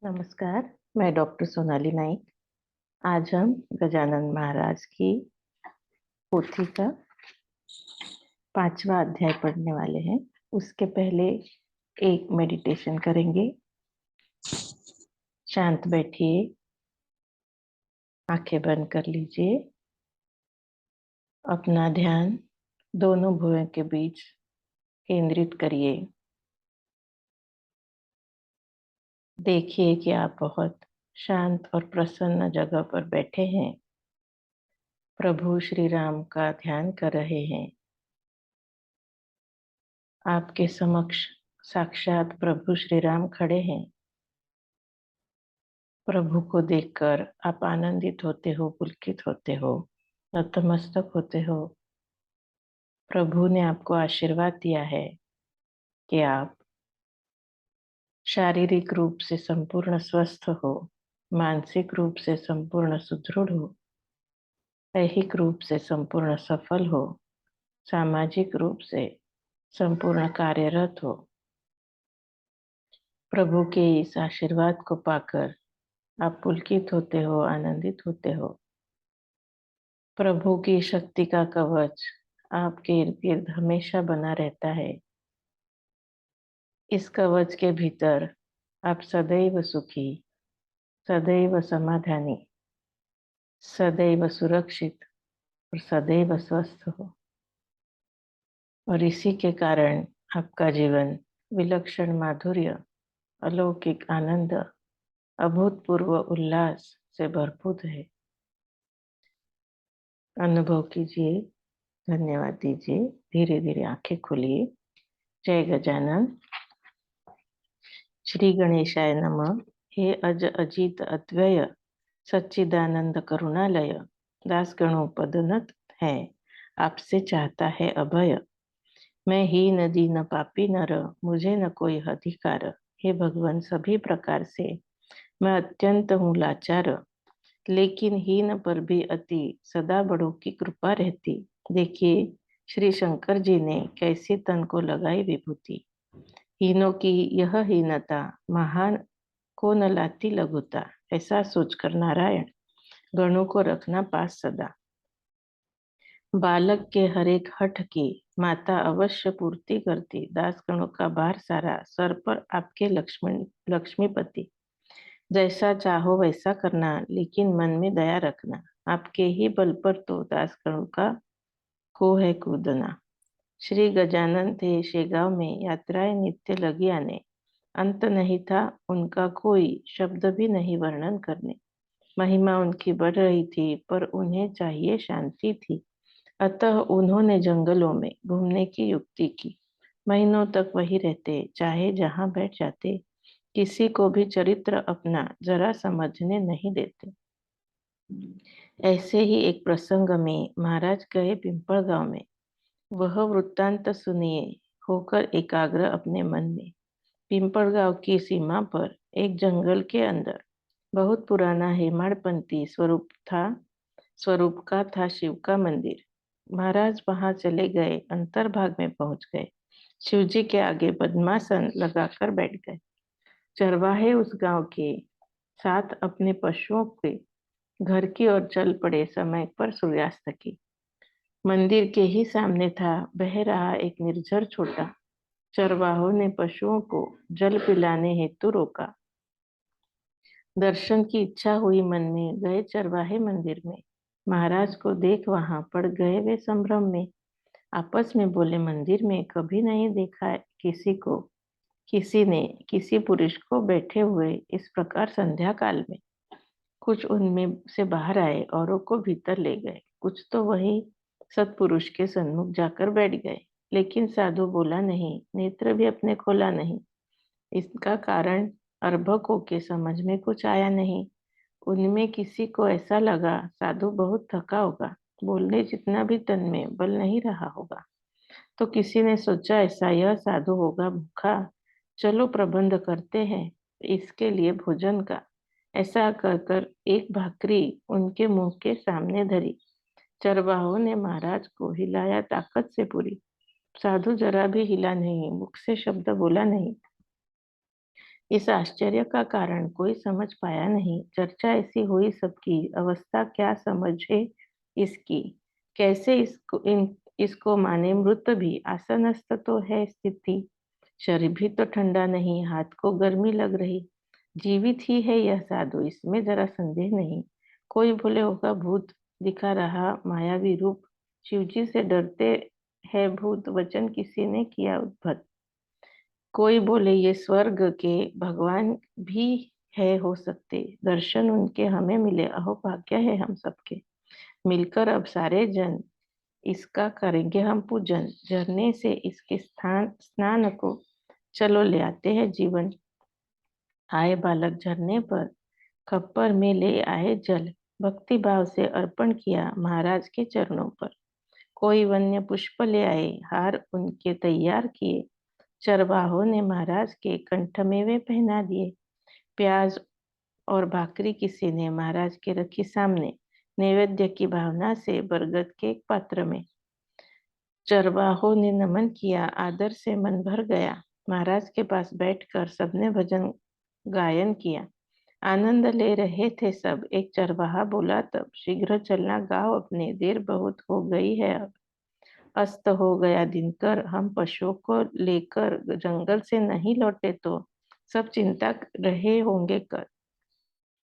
नमस्कार। मैं डॉक्टर सोनाली नाइक। आज हम गजानन महाराज की पोथी का 5वां अध्याय पढ़ने वाले हैं। उसके पहले एक मेडिटेशन करेंगे। शांत बैठिए, आंखें बंद कर लीजिए। अपना ध्यान दोनों भुवों के बीच केंद्रित करिए। देखिए कि आप बहुत शांत और प्रसन्न जगह पर बैठे हैं। प्रभु श्री राम का ध्यान कर रहे हैं। आपके समक्ष साक्षात प्रभु श्री राम खड़े हैं। प्रभु को देखकर आप आनंदित होते हो, पुलकित होते हो, नतमस्तक होते हो। प्रभु ने आपको आशीर्वाद दिया है कि आप शारीरिक रूप से संपूर्ण स्वस्थ हो, मानसिक रूप से संपूर्ण सुदृढ़ हो, दैहिक रूप से संपूर्ण सफल हो, सामाजिक रूप से संपूर्ण कार्यरत हो। प्रभु के इस आशीर्वाद को पाकर आप पुलकित होते हो, आनंदित होते हो। प्रभु की शक्ति का कवच आपके इर्द गिर्द हमेशा बना रहता है। इस कवच के भीतर आप सदैव सुखी, सदैव समाधानी, सदैव सुरक्षित और सदैव स्वस्थ हो। और इसी के कारण आपका जीवन विलक्षण माधुर्य, अलौकिक आनंद, अभूतपूर्व उल्लास से भरपूर है। अनुभव कीजिए, धन्यवाद दीजिए। धीरे धीरे आंखें खोलिए। जय गजानन। श्री गणेशाय नमः। हे अज अजित अद्वय सच्चिदानंद करुणालय, दास गणों पदोन्नत है, आपसे चाहता है अभय। मैं ही न दीन पापी नर, मुझे न कोई अधिकार। हे भगवान, सभी प्रकार से मैं अत्यंत हूँ लाचार, लेकिन हीन पर भी अति सदा बड़ों की कृपा रहती। देखिए श्री शंकर जी ने कैसे तन को लगाई विभूति। हीनों की यह हीनता महान को न लाती लघुता। ऐसा सोचकर नारायण गणों को रखना पास सदा। बालक के हर एक हठ की माता अवश्य पूर्ति करती। दास गणों का भार सारा सर पर आपके लक्ष्मीपति। जैसा चाहो वैसा करना, लेकिन मन में दया रखना। आपके ही बल पर तो दास गणों का को है कूदना। श्री गजानन थे शेगांव में, यात्राएं नित्य लगी आने। अंत नहीं था उनका कोई शब्द भी नहीं वर्णन करने। महिमा उनकी बढ़ रही थी, पर उन्हें चाहिए शांति थी। अतः उन्होंने जंगलों में घूमने की युक्ति की। महीनों तक वही रहते, चाहे जहां बैठ जाते। किसी को भी चरित्र अपना जरा समझने नहीं देते। ऐसे ही एक प्रसंग में महाराज गए पिंपल गांव में। वह वृत्तांत सुनिए, होकर एकाग्र अपने मन में। पिंपल गांव की सीमा पर एक जंगल के अंदर बहुत पुराना हेमाड़पंथी स्वरूप का था शिव का मंदिर। महाराज वहां चले गए, अंतर्भाग में पहुंच गए। शिव जी के आगे पद्मासन लगाकर बैठ गए। चरवाहे उस गांव के साथ अपने पशुओं के घर की ओर चल पड़े। समय पर सूर्यास्त की मंदिर के ही सामने था बह रहा एक निर्झर छोटा। चरवाहों ने पशुओं को जल पिलाने हेतु रोका। दर्शन की इच्छा हुई मन में, गए चरवाहे मंदिर में। महाराज को देख वहां पड़ गए वे संभ्रम में। आपस में बोले, मंदिर में कभी नहीं देखा है किसी को, किसी ने किसी पुरुष को बैठे हुए इस प्रकार संध्या काल में। कुछ उनमें से बाहर आए, औरों को भीतर ले गए। कुछ तो वही सत्पुरुष के सन्मुख जाकर बैठ गए, लेकिन साधु बोला नहीं, नेत्र भी अपने खोला नहीं। इसका कारण अर्भकों के समझ में कुछ आया नहीं। उनमें किसी को ऐसा लगा साधु बहुत थका होगा, बोलने जितना भी तन में बल नहीं रहा होगा। तो किसी ने सोचा ऐसा यह साधु होगा भूखा, चलो प्रबंध करते हैं इसके लिए भोजन का। ऐसा कर कर एक भाकरी उनके मुंह के सामने धरी। चरवाहों ने महाराज को हिलाया ताकत से पूरी। साधु जरा भी हिला नहीं, मुख से शब्द बोला नहीं। इस आश्चर्य का कारण कोई समझ पाया नहीं। चर्चा ऐसी हुई सबकी, अवस्था क्या समझे इसकी, कैसे इसको माने। मृत भी आसनस्थ तो है स्थिति, शरीर भी तो ठंडा नहीं, हाथ को गर्मी लग रही। जीवित ही है यह साधु, इसमें जरा संदेह नहीं। कोई बोले होगा भूत दिखा रहा मायावी रूप, शिवजी से डरते है भूत, वचन किसी ने किया उद्भट। कोई बोले ये स्वर्ग के भगवान भी है हो सकते, दर्शन उनके हमें मिले, अहो भाग्य है हम सबके। मिलकर अब सारे जन इसका करेंगे हम पूजन, झरने से इसके स्थान स्नान को चलो ले आते हैं जीवन। आए बालक झरने पर, खप्पर में ले आए जल, भक्ति भाव से अर्पण किया महाराज के चरणों पर। कोई वन्य पुष्प ले आए, हार उनके तैयार किए, चरवाहों ने महाराज के कंठ में वे पहना दिए। प्याज और भाकरी किसी ने महाराज के रखी सामने, नैवेद्य की भावना से बरगद के एक पात्र में। चरवाहों ने नमन किया, आदर से मन भर गया। महाराज के पास बैठकर सबने भजन गायन किया, आनंद ले रहे थे सब। एक चरवाहा बोला तब, शीघ्र चलना गाँव अपने, देर बहुत हो गई है अब। अस्त हो गया दिनकर, हम पशुओं को लेकर जंगल से नहीं लौटे तो सब चिंता रहे होंगे कर।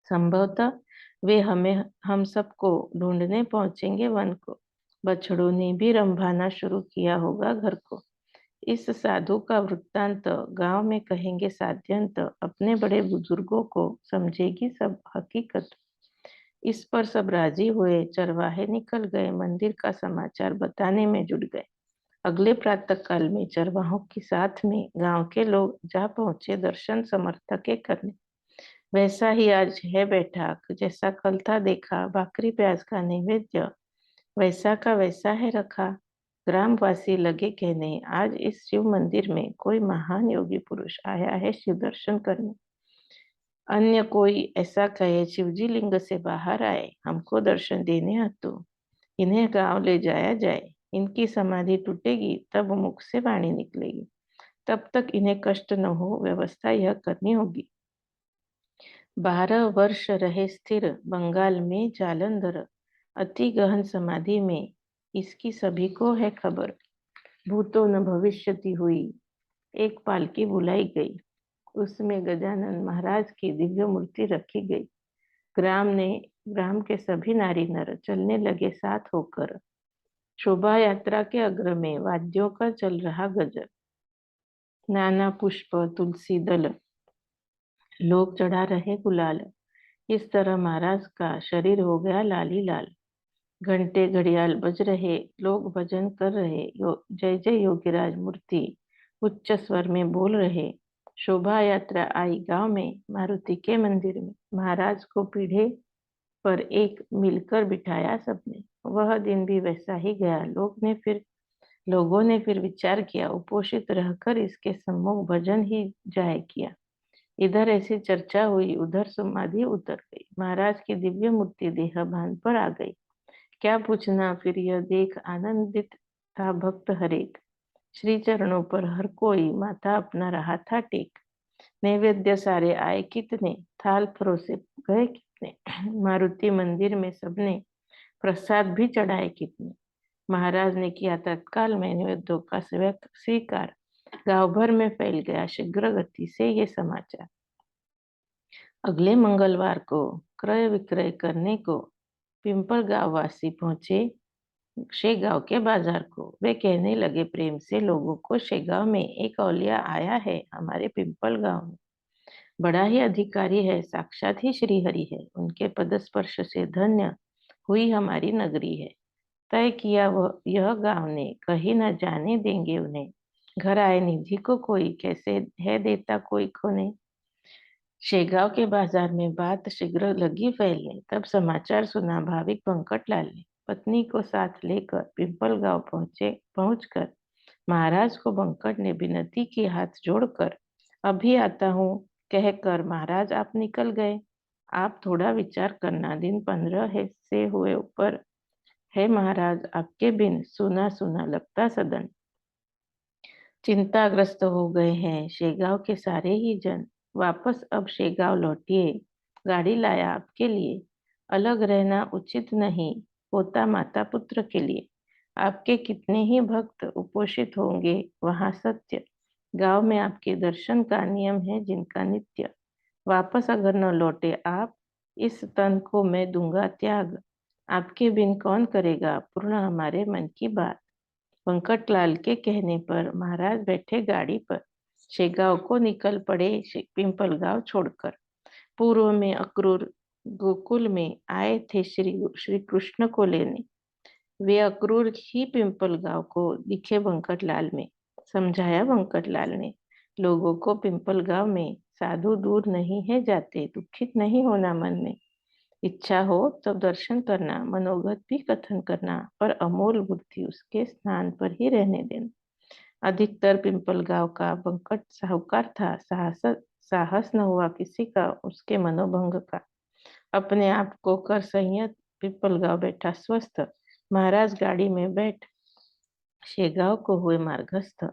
संभवतः वे हमें हम सबको ढूंढने पहुंचेंगे वन को। बछड़ों ने भी रंभाना शुरू किया होगा घर को। इस साधु का वृत्तांत गांव में कहेंगे साध्यंत, अपने बड़े बुजुर्गों को समझेगी सब हकीकत। इस पर सब राजी हुए, चरवाहे निकल गए, मंदिर का समाचार बताने में जुट गए। अगले प्रातः काल में चरवाहों के साथ में गांव के लोग जा पहुंचे दर्शन समर्थ के करने। वैसा ही आज है बैठा, जैसा कल था देखा, भाकरी प्याज का नैवेद्य वैसा का वैसा है रखा। ग्रामवासी लगे कहने, आज इस शिव मंदिर में कोई महान योगी पुरुष आया है शिव दर्शन करने। अन्य कोई ऐसा कहे, शिवजी लिंग से बाहर आए हमको दर्शन देने हेतु, इन्हें गांव ले जाया जाए। इनकी समाधि टूटेगी तब मुख से वाणी निकलेगी, तब तक इन्हें कष्ट न हो, व्यवस्था यह करनी होगी। 12 वर्ष रहे स्थिर बंगाल में जालंधर, अति गहन समाधि में इसकी सभी को है खबर। भूतो न भविष्यति हुई, एक पालकी बुलाई गई, उसमें गजानन महाराज की दिव्य मूर्ति रखी गई। ग्राम के सभी नारी नर चलने लगे साथ होकर। शोभा यात्रा के अग्र में वाद्यों का चल रहा गजर, नाना पुष्प तुलसी दल, लोग चढ़ा रहे गुलाल। इस तरह महाराज का शरीर हो गया लाली लाल। घंटे घड़ियाल बज रहे, लोग भजन कर रहे, जय जय योगीराज मूर्ति उच्च स्वर में बोल रहे। शोभा यात्रा आई गांव में, मारुति के मंदिर में। महाराज को पीढ़े पर एक मिलकर बिठाया सबने। वह दिन भी वैसा ही गया। लोगों ने फिर विचार किया, उपोषित रहकर इसके सम्मुख भजन ही जाए किया। इधर ऐसी चर्चा हुई, उधर समाधि उतर गई। महाराज की दिव्य मूर्ति देह भान पर आ गई। क्या पूछना फिर यह देख, आनंदित था भक्त हरेक। श्री चरणों पर हर कोई माथा अपना रहा था टेक। नैवेद्य सारे आए कितने, थाल परोसे गए कितने। मारुति मंदिर में सबने प्रसाद भी चढ़ाए कितने। महाराज ने किया तत्काल में नैवेद्यों का स्वीकार। गांव भर में फैल गया शीघ्र गति से ये समाचार। अगले मंगलवार को क्रय विक्रय करने को पिंपल गांव वासी पहुंचे शेगांव के बाजार को। वे कहने लगे प्रेम से लोगों को, शेगांव में एक औलिया आया है हमारे पिंपल गांव में। बड़ा ही अधिकारी है, साक्षात ही श्री हरि है। उनके पदस्पर्श से धन्य हुई हमारी नगरी है। तय किया वह यह गांव ने, कहीं न जाने देंगे उन्हें। घर आए निधि को कोई, कैसे है देता कोई खोने। शेगांव के बाजार में बात शीघ्र लगी फैलने। तब समाचार सुना भाविक बंकटलाल ने। पत्नी को साथ लेकर पिंपल गांव पहुंचकर महाराज को बंकट ने विनती की, हाथ जोड़कर। अभी आता हूँ कहकर महाराज आप निकल गए। आप थोड़ा विचार करना, दिन 15 है से हुए ऊपर है महाराज, आपके बिन सुना सुना लगता सदन। चिंताग्रस्त हो गए हैं शेगांव के सारे ही जन। वापस अब शेगांव लौटिए, गाड़ी लाया आपके लिए। अलग रहना उचित नहीं होता माता पुत्र के लिए। आपके कितने ही भक्त उपोषित होंगे वहां सत्य। गांव में आपके दर्शन का नियम है जिनका नित्य। वापस अगर न लौटे आप, इस तन को मैं दूंगा त्याग। आपके बिन कौन करेगा पूर्ण हमारे मन की बात। वेंकटलाल के कहने पर महाराज बैठे गाड़ी पर, शेगांव को निकल पड़े पिंपलगांव छोड़कर। पूर्व में अक्रूर गोकुल में आए थे श्री श्री कृष्ण को लेने। वे अक्रूर ही पिंपलगांव को दिखे वेंकटलाल में। समझाया वेंकटलाल ने लोगों को, पिंपलगांव में साधु दूर नहीं है जाते, दुखित नहीं होना मन में। इच्छा हो तब दर्शन करना, मनोगत भी कथन करना, पर अमोल बुद्धि उसके स्नान पर ही रहने देना। अधिकतर पिंपलगांव का वेंकट साहूकार था, साहस न हुआ किसी का उसके मनोभंग का। अपने आप को कर संयत पिंपलगांव बैठा स्वस्थ। महाराज गाड़ी में बैठ शेगांव को हुए मार्गस्थ।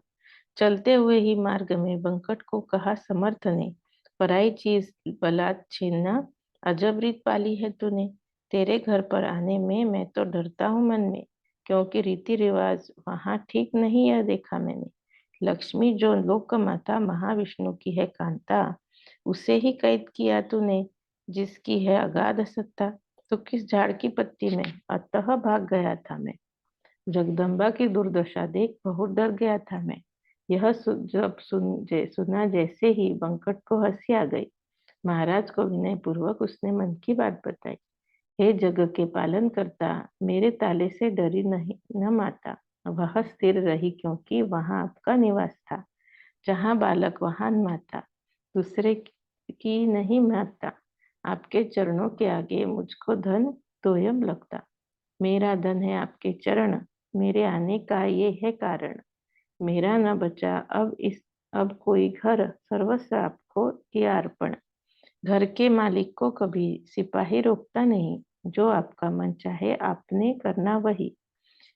चलते हुए ही मार्ग में वेंकट को कहा समर्थ ने, पराई चीज बलात् छीनना अजब रीत पाली है तूने। तेरे घर पर आने में मैं तो डरता हूँ मन में, क्योंकि रीति रिवाज वहाँ ठीक नहीं, यह देखा मैंने। लक्ष्मी जो लोक माता महाविष्णु की है कांता, उसे ही कैद किया तूने, जिसकी है अगाध सत्ता। तो किस झाड़ की पत्ती में अतः भाग गया था मैं। जगदम्बा की दुर्दशा देख बहुत डर गया था मैं। यह जब सुना जैसे ही वेंकट को हंसी आ गई। महाराज को विनय पूर्वक उसने मन की बात बताई। हे जग के पालन करता, मेरे ताले से डरी नहीं न माता। वह स्थिर रही क्योंकि वहां आपका निवास था। जहाँ बालक वहां माता, दूसरे की नहीं माता। आपके चरणों के आगे मुझको धन तोयम लगता। मेरा धन है आपके चरण, मेरे आने का ये है कारण। मेरा न बचा अब कोई घर, सर्वस्व आपको किया अर्पण। घर के मालिक को कभी सिपाही रोकता नहीं, जो आपका मन चाहे आपने करना वही।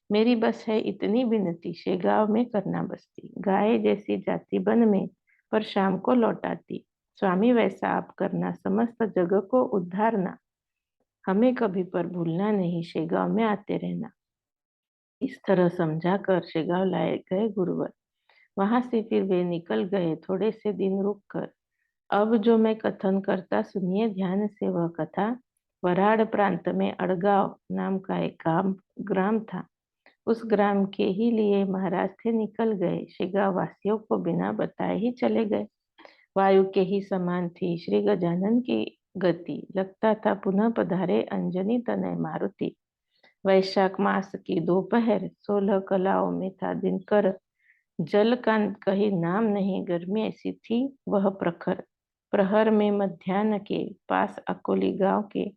मेरी बस है इतनी विनती, शेगांव में करना बसती। गाय जैसी जाती वन में, पर शाम को लौटाती। स्वामी वैसा आप करना, समस्त जग को उद्धारना। हमें कभी पर भूलना नहीं, शेगांव में आते रहना। इस तरह समझा कर शेगांव लाए गए गुरुवर। वहां से फिर वे निकल गए थोड़े से दिन रुक कर। अब जो मैं कथन करता सुनिए ध्यान से, वह कथा वराड़ प्रांत में अड़गांव नाम का एक ग्राम था। उस ग्राम के ही लिए महाराज थे निकल गए। शेगांव वासियों को बिना बताए ही चले गए। वायु के ही समान थी श्री गजानन की गति। लगता था पुनः पधारे अंजनी तनय मारुति। वैशाख मास की दोपहर, 16 कलाओं में था दिनकर। जल का कहीं नाम नहीं, गर्मी ऐसी थी वह प्रखर। प्रहर में मध्याह्न के पास अकोली गांव के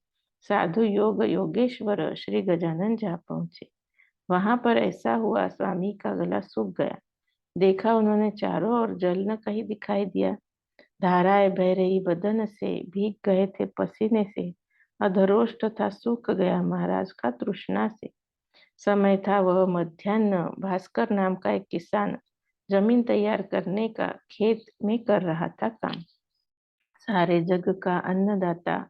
साधु योगेश्वर श्री गजानन जा पहुंचे। वहां पर ऐसा हुआ, स्वामी का गला सूख गया। देखा उन्होंने चारों ओर जल न कहीं दिखाई दिया। धाराएं बह रही बदन से, भीग गए थे पसीने से। अधरोष्ट था सूख गया महाराज का तृष्णा से। समय था वह मध्याह्न। भास्कर नाम का एक किसान जमीन तैयार करने का खेत में कर रहा था काम। सारे जग का अन्नदाता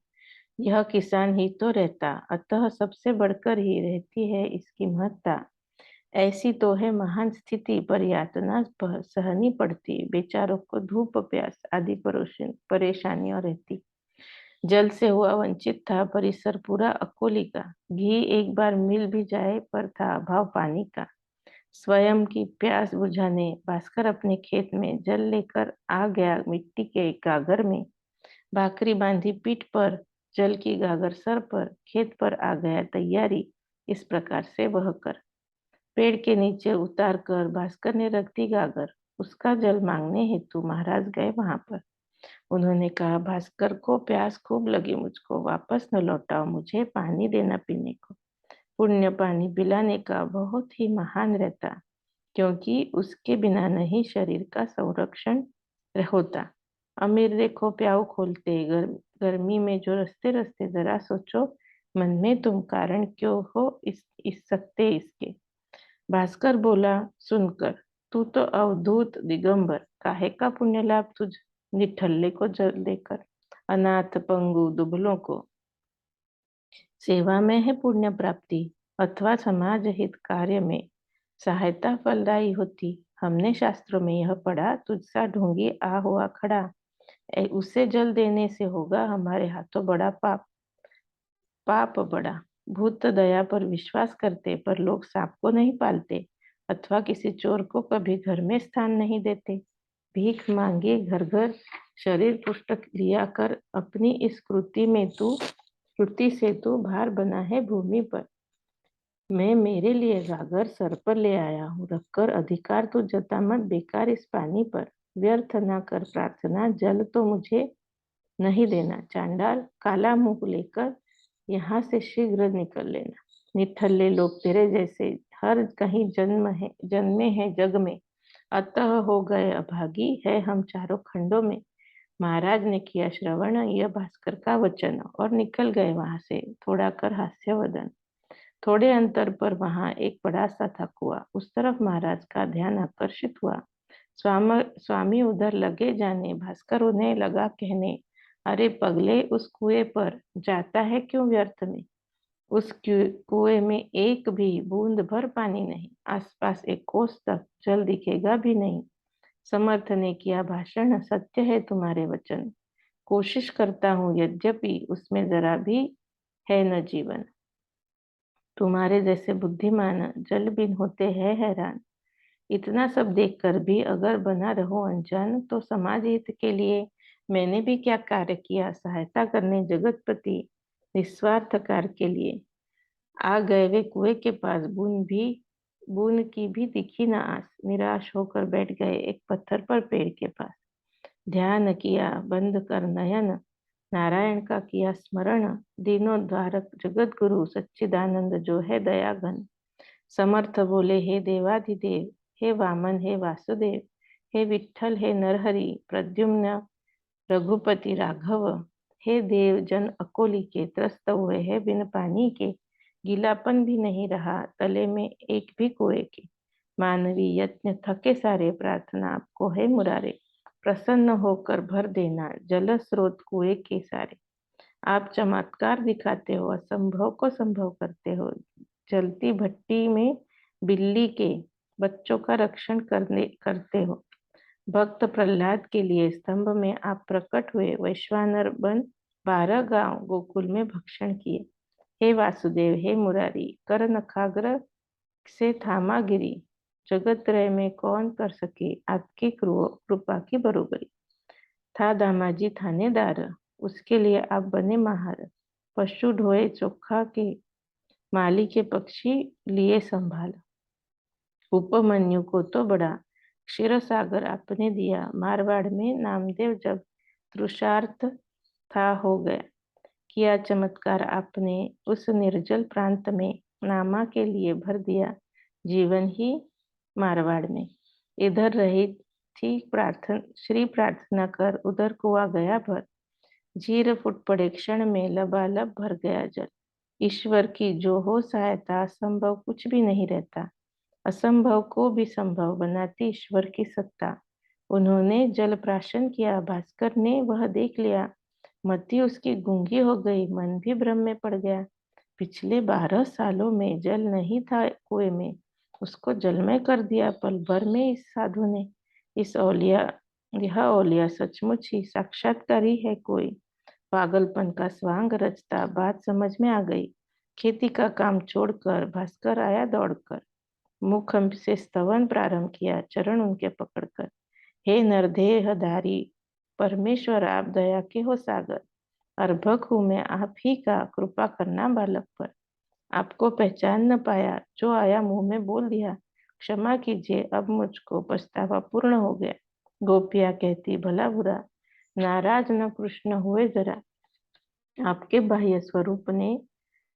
यह किसान ही तो रहता, अतः सबसे बढ़कर ही रहती है इसकी महत्ता। ऐसी तो है महान स्थिति, पर यातना सहनी पड़ती। बेचारों को धूप प्यास आदि परेशानियां रहती। जल से हुआ वंचित था परिसर पूरा अकोली का। घी एक बार मिल भी जाए पर था अभाव पानी का। स्वयं की प्यास बुझाने भास्कर अपने खेत में जल लेकर आ गया। मिट्टी के गागर में भाकरी बांधी पीठ पर, जल की गागर सर पर, खेत पर आ गया तैयारी। इस प्रकार से वह कर पेड़ के नीचे उतार कर भास्कर ने रख दी गागर। उसका जल मांगने हेतु महाराज गए वहां पर। उन्होंने कहा, भास्कर को प्यास खूब लगी, मुझको वापस न लौटाओ, मुझे पानी देना पीने को। पुण्य पानी पिलाने का बहुत ही महान रहता, क्योंकि उसके बिना नहीं शरीर का संरक्षण होता। अमीर देखो प्याऊ खोलते, गर्मी में जो रस्ते रस्ते, जरा सोचो मन में तुम कारण क्यों हो इस सकते इसके। भास्कर बोला, सुनकर तू तो अवधूत दिगंबर, काहे का पुण्य लाभ तुझ निठल्ले को जल देकर, अनाथ पंगु दुबलों को सेवा में है पुण्य प्राप्ति, अथवा समाज हित कार्य में सहायता फलदायी होती। हमने शास्त्रों में यह पढ़ा, तुझसा ढोंगी आ हुआ खड़ा, उसे जल देने से होगा हमारे हाथों बड़ा पाप। पाप बड़ा। भूत दया पर विश्वास करते, पर लोग सांप को नहीं पालते, अथवा किसी चोर को कभी घर में स्थान नहीं देते। भीख मांगे घर घर शरीर पुष्ट लिया कर, अपनी इस कृति से तू भार बना है भूमि पर। मैं मेरे लिए गागर सर पर ले आया हूँ, रखकर अधिकार तू जता मत बेकार इस पानी पर। व्यर्थ ना कर प्रार्थना, जल तो मुझे नहीं देना। चांडाल, काला मुंह लेकर यहाँ से शीघ्र निकल लेना। निठल्ले लोग तेरे जैसे हर कहीं जन्मे हैं जग में, अतः हो गए अभागी है हम चारों खंडों में। महाराज ने किया श्रवण यह भास्कर का वचन और निकल गए वहां से, थोड़ा कर हास्य वदन। थोड़े अंतर पर वहां एक बड़ा सा था कुआं, उस तरफ महाराज का ध्यान आकर्षित हुआ। स्वामी उधर लगे जाने, भास्कर उन्हें लगा कहने, अरे पगले, उस कुएं पर जाता है क्यों व्यर्थ में। उस कुएं में एक भी बूंद भर पानी नहीं, आसपास एक कोस तक जल दिखेगा भी नहीं। समर्थ ने किया भाषण, सत्य है तुम्हारे वचन, कोशिश करता हूँ यद्यपि उसमें जरा भी है न जीवन। तुम्हारे जैसे बुद्धिमान जल बिन होते हैं हैरान। इतना सब देखकर भी अगर बना रहो अनजान, तो समाज हित के लिए मैंने भी क्या कार्य किया। सहायता करने जगतपति निस्वार्थ कार्य के लिए आ गए वे कुएं के पास। बूंद की भी दिखी न आस, निराश होकर बैठ गए एक पत्थर पर पेड़ के पास। ध्यान किया बंद कर नयन, नारायण का किया स्मरण। दीनों द्वारक जगत गुरु सच्चिदानंद जो है दया घन। समर्थ बोले, हे देवाधिदेव, हे वामन, हे वासुदेव, हे विठ्ठल, हे नरहरि, प्रद्युम्न रघुपति राघव। हे देव जन अकोली के, त्रस्त हुए है बिन पानी के। गीलापन भी नहीं रहा तले में एक भी कुएं के। मानवी यत्न थके सारे, प्रार्थना आपको है मुरारे। प्रसन्न होकर भर देना जल स्रोत कुएं के सारे। आप चमत्कार दिखाते हो, असंभव को संभव करते हो। जलती भट्टी में बिल्ली के बच्चों का रक्षण करते हो। भक्त प्रहलाद के लिए स्तंभ में आप प्रकट हुए। वैश्वानर बन 12 गांव गोकुल में भक्षण किए। हे वासुदेव, हे मुरारी, कर नखाग्र से थामा गिरी। जगत त्रय में कौन कर सके आपकी कृपा की बरोबरी। था दामाजी थानेदार, उसके लिए आप बने महार। पशु ढोए चोखा के, माली के पक्षी लिए संभाल। उपमन्यु को तो बड़ा क्षीर सागर आपने दिया। मारवाड़ में नामदेव जब तृषार्थ था हो गया। किया चमत्कार आपने उस निर्जल प्रांत में, नामा के लिए भर दिया जीवन ही मारवाड़ में। इधर रही थी श्री प्रार्थना कर, उधर कुआ गया भर। झीर फुट पड़े क्षण में, लबालब भर गया जल। ईश्वर की जो हो सहायता, संभव कुछ भी नहीं रहता। असंभव को भी संभव बनाती ईश्वर की सत्ता। उन्होंने जल प्राशन किया, भास्कर ने वह देख लिया। मति उसकी गूंगी हो गई, मन भी भ्रम में पड़ गया। पिछले 12 सालों में जल नहीं था कुएं में, उसको जलमय कर दिया पल भर में इस साधु ने। यह औलिया सचमुच ही साक्षात्कारी है कोई। पागलपन का स्वांग रचता बात समझ में आ गई। खेती का काम छोड़कर भास्कर आया दौड़कर। मुख से स्तवन प्रारंभ किया, चरण उनके पकड़कर। हे नरदेहधारी परमेश्वर, आप दया के हो सागर। अर्भक हूँ मैं आप ही का, कृपा करना बालक पर। आपको पहचान न पाया, जो आया मुंह में बोल दिया। क्षमा कीजिए, अब मुझको पछतावा पूर्ण हो गया। गोपियाँ कहती भला बुरा, नाराज न कृष्ण हुए जरा। आपके बाह्य स्वरूप ने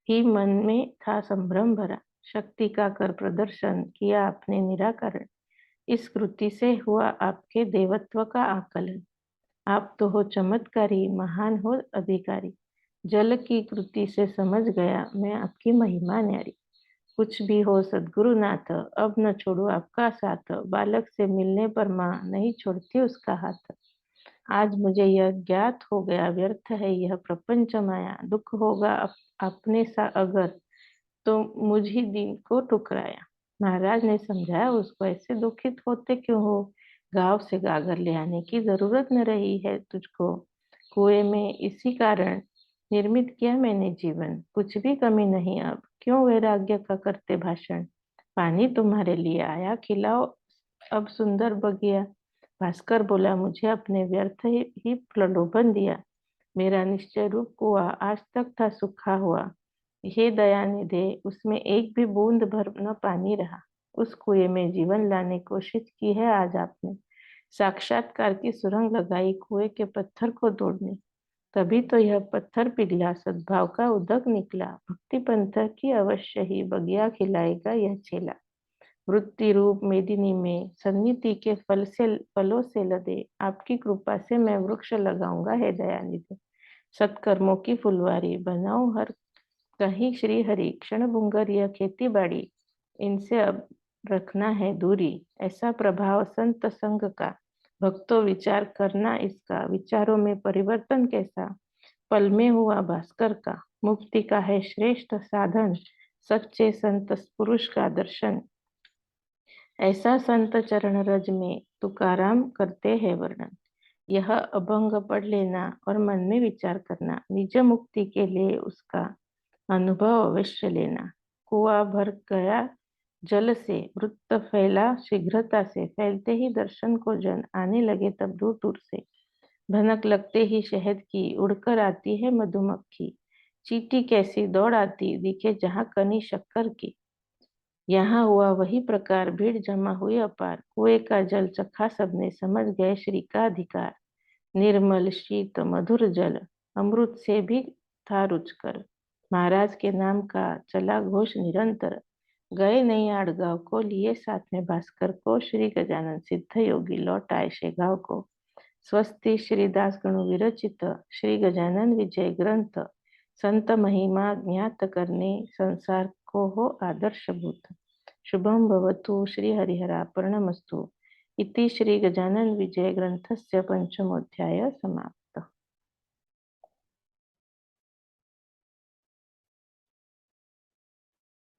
ही मन में था संभ्रम भरा। शक्ति का कर प्रदर्शन किया आपने निराकरण। इस कृति से हुआ आपके देवत्व का आकलन। आप तो हो चमत्कारी, महान हो अधिकारी। जल की कृति से समझ गया मैं आपकी महिमा न्यारी। कुछ भी हो सद्गुरुनाथ, अब न छोड़ू आपका साथ। बालक से मिलने पर माँ नहीं छोड़ती उसका हाथ। आज मुझे यह ज्ञात हो गया, व्यर्थ है यह प्रपंच माया। दुख होगा अपने सा अगर, तो मुझ ही दिन को ठुकराया। महाराज ने समझाया उसको, ऐसे दुखित होते क्यों हो? गांव से गागर ले आने की जरूरत न रही है तुझको। कुएं में इसी कारण निर्मित किया मैंने जीवन, कुछ भी कमी नहीं अब, क्यों वैराग्य का करते भाषण। पानी तुम्हारे लिए आया, खिलाओ अब सुंदर बगिया। भास्कर बोला, मुझे अपने व्यर्थ ही प्रलोभन दिया। मेरा निश्चय रूप कुआ आज तक था सूखा हुआ। हे दयानिधे, उसमें एक भी बूंद भर न पानी रहा। उस कुएं में जीवन लाने कोशिश की है आज आपने। साक्षात्कार की सुरंग लगाई कुएं के पत्थर को तोड़ने। तभी तो यह पत्थर पिघला, सद्भाव का उदक निकला। भक्ति पंथ की अवश्य ही बगिया खिलाएगा यह चेला। वृत्ति रूप मेदिनी में सन्निधि के फलों से लदे आपकी कृपा से मैं वृक्ष लगाऊंगा हे दयानिधि। सत्कर्मों की फुलवारी बनाऊं हर कहीं श्री हरि। क्षण भंगुर यह खेती बाड़ी, इनसे अब रखना है दूरी। ऐसा प्रभाव संत संग का, भक्तों विचार करना इसका। विचारों में परिवर्तन कैसा, पल में हुआ भास्कर का। मुक्ति का है श्रेष्ठ साधन, सच्चे संत पुरुष का दर्शन। ऐसा संत चरण रज में तुकाराम करते हैं वर्णन। यह अभंग पढ़ लेना और मन में विचार करना, निज मुक्ति के लिए उसका अनुभव अवश्य लेना। कुआं भर गया जल से, वृत्त फैला शीघ्रता से। फैलते ही दर्शन को जन आने लगे तब दूर दूर से। भनक लगते ही शहद की उड़कर आती है मधुमक्खी। चींटी कैसी दौड़ आती दिखे जहाँ कनी शक्कर की। यहाँ हुआ वही प्रकार, भीड़ जमा हुई अपार। कुएं का जल चखा सबने, समझ गए श्री का अधिकार। निर्मल शीत मधुर जल, अमृत से भी था रुचकर। महाराज के नाम का चला घोष निरंतर। गए नहीं आड़गांव को, लिए साथ में भास्कर को। श्री गजानन सिद्ध योगी लौट आए शेगांव को। स्वस्ति श्री दास गणु विरचित, श्री गजानन विजय ग्रंथ। संत महिमा ज्ञात करने, संसार को हो आदर्शभूत। शुभम भवतु श्री हरिहरार्पणमस्तु। इति श्री गजानन विजय ग्रंथस्य पंचमोऽध्याय समाप्त।